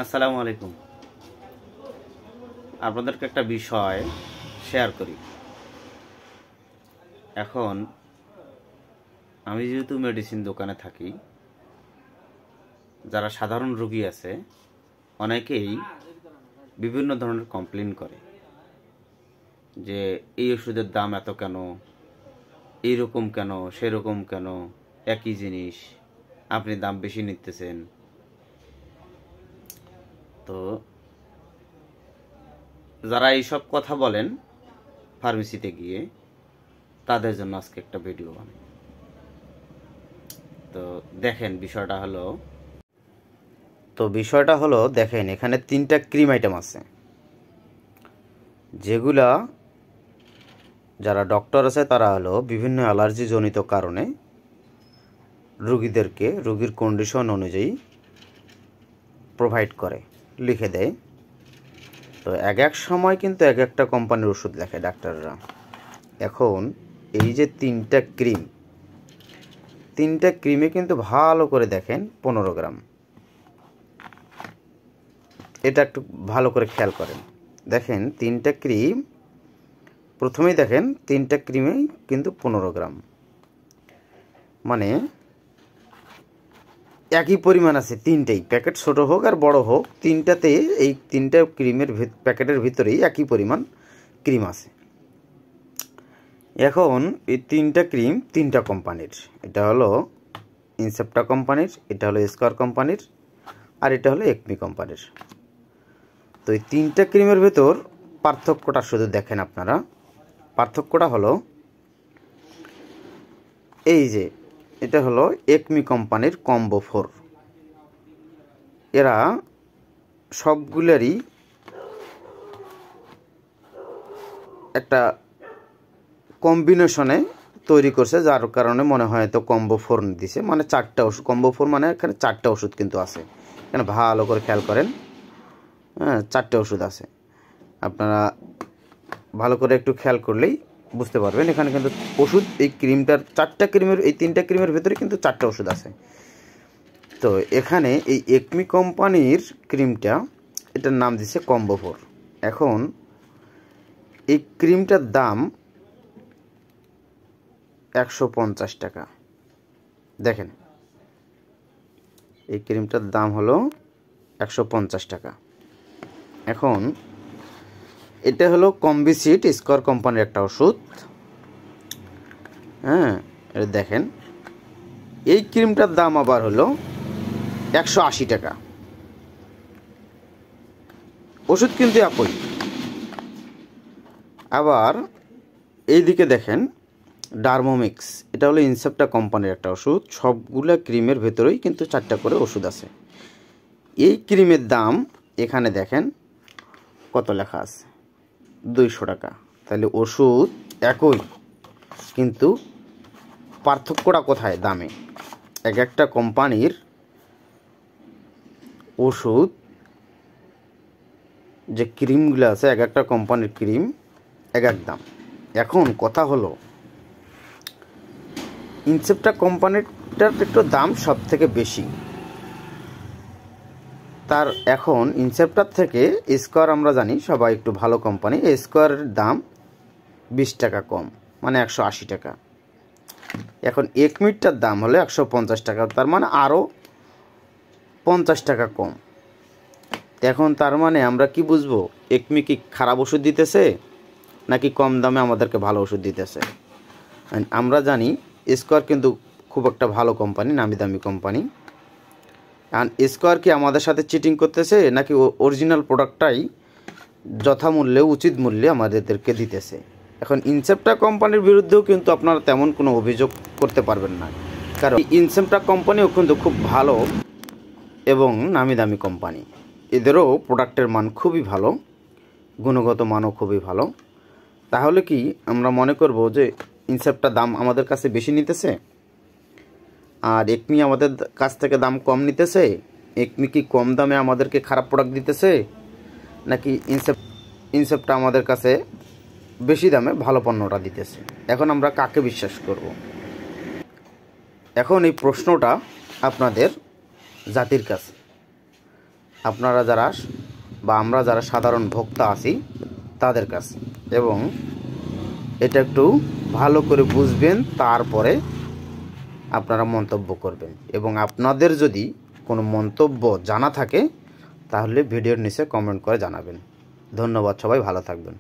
আসসালামু আলাইকুম। আপনাদেরকে একটা বিষয় শেয়ার করি। এখন আমি যেহেতু মেডিসিন দোকানে থাকি, যারা সাধারণ রোগী আছে অনেকেই বিভিন্ন ধরনের কমপ্লেন করে যে এই ওষুধের দাম এত কেন, এইরকম কেন, সেরকম কেন, একই জিনিস আপনি দাম বেশি নিতেছেন। তো যারা এইসব কথা বলেন ফার্মেসিতে গিয়ে, তাদের জন্য আজকে একটা ভিডিও বানাই। তো দেখেন বিষয়টা হলো দেখেন, এখানে 3টা ক্রিম আইটেম আছে, যেগুলা যারা ডক্টর আছে তারা হলো বিভিন্ন অ্যালার্জি জনিত কারণে রোগীর কন্ডিশন অনুযায়ী প্রোভাইড করে, লিখে দেয়। তো এক সময় কিন্তু এক একটা কোম্পানির ওষুধ লেখে ডাক্তাররা। এখন এই যে 3টা ক্রিমে কিন্তু ভালো করে দেখেন 15 গ্রাম। এটা একটু ভালো করে খেয়াল করেন। দেখেন 3টা ক্রিম, প্রথমেই দেখেন 3টা ক্রিমেই কিন্তু 15 গ্রাম, মানে একই পরিমাণ আছে। 3টেই প্যাকেট, ছোট হোক আর বড় হোক, 3টাতে এই 3টা ক্রিমের প্যাকেটের ভিতরেই একই পরিমাণ ক্রিম আছে। এখন এই 3টা ক্রিম 3টা কোম্পানির, এটা হলো ইনসেপ্টা কোম্পানির, এটা হলো স্কয়ার কোম্পানির, আর এটা হলো একমি কোম্পানির। তো এই 3টা ক্রিমের ভেতর পার্থক্যটা শুধু দেখেন আপনারা। পার্থক্যটা হলো এই যে, এটা হলো একমি কোম্পানির কম্বো 4। এরা সবগুলোরই একটা কম্বিনেশনে তৈরি করছে, যার কারণে মনে হয় তো কম্বো 4 দিছে, মানে 4টা ওষুধ। কম্বো 4 মানে এখানে 4টা ওষুধ কিন্তু আছে। এখানে ভালো করে খেয়াল করেন, হ্যাঁ 4টা ওষুধ আছে। আপনারা ভালো করে একটু খেয়াল করলেই বুঝতে পারবেন। এখানে কিন্তু ওষুধ, এই ক্রিমটার 4টা ক্রিমের, এই 3টা ক্রিমের ভেতরে কিন্তু 4টা ওষুধ আছে। তো এখানে এই একমি কোম্পানির ক্রিমটা, এটার নাম দিছে কম্বো 4। এখন এই ক্রিমটার দাম 150 টাকা। দেখেন এই ক্রিমটার দাম হলো 150 টাকা। এখন এটা হলো কম্বিসিট স্কয়ার কোম্পানির একটা ওষুধ, হ্যাঁ এটা দেখেন। এই ক্রিমটার দাম আবার হলো 180 টাকা। ওষুধ কিন্তু একই। আবার এইদিকে দেখেন ডার্মোমিক্স, এটা হলো ইনসেপ্টা কোম্পানির একটা ওষুধ। সবগুলা ক্রিমের ভেতরেই কিন্তু 4টা করে ওষুধ আছে। এই ক্রিমের দাম এখানে দেখেন কত লেখা আছে, 200 টাকা। তাহলে ওষুধ একই, কিন্তু পার্থক্যটা কোথায়? দামে। এক একটা কোম্পানির ওষুধ, যে ক্রিমগুলো আছে, এক একটা কোম্পানির ক্রিম এক এক দাম। এখন কথা হলো, ইনসেপ্টা কোম্পানিটার একটু দাম সব থেকে বেশি। তার এখন ইনসেপ্টার থেকে স্কয়ার আমরা জানি সবাই একটু ভালো কোম্পানি, স্কয়ারের দাম 20 টাকা কম, মানে 180 টাকা। এখন একমিটার দাম হলো 150 টাকা, তার মানে আরও 50 টাকা কম। এখন তার মানে আমরা কি বুঝবো, একমি কি খারাপ ওষুধ দিতেছে নাকি কম দামে আমাদেরকে ভালো ওষুধ দিতেছে? আমরা জানি স্কয়ার কিন্তু খুব একটা ভালো কোম্পানি, নামি দামি কোম্পানি। আর স্কয়ার কি আমাদের সাথে চিটিং করতেছে নাকি অরিজিনাল প্রোডাক্টটাই যথামূল্যে, উচিত মূল্যে আমাদেরকে দিতেছে? এখন ইনসেপ্টা কোম্পানির বিরুদ্ধেও কিন্তু আপনারা তেমন কোনো অভিযোগ করতে পারবেন না, কারণ ইনসেপ্টা কোম্পানিও কিন্তু খুব ভালো এবং নামি দামি কোম্পানি। এদেরও প্রোডাক্টের মান খুবই ভালো, গুণগত মানও খুবই ভালো। তাহলে কি আমরা মনে করব যে ইনসেপ্টা দাম আমাদের কাছে বেশি নিতেছে আর একমি আমাদের কাছ থেকে দাম কম নিতেছে? একমি কি কম দামে আমাদেরকে খারাপ প্রোডাক্ট দিতেছে, নাকি ইনসেপ্টা আমাদের কাছে বেশি দামে ভালো পণ্যটা দিতেছে? এখন আমরা কাকে বিশ্বাস করব? এখন এই প্রশ্নটা আপনাদের জাতির কাছে। আপনারা যারা বা আমরা যারা সাধারণ ভোক্তা আছি তাদের কাছে, এবং এটা একটু ভালো করে বুঝবেন, তারপরে আপনারা মন্তব্য করবেন। এবং আপনাদের যদি কোনো মন্তব্য জানা থাকে তাহলে ভিডিওর নিচে কমেন্ট করে জানাবেন। ধন্যবাদ, সবাই ভালো থাকবেন।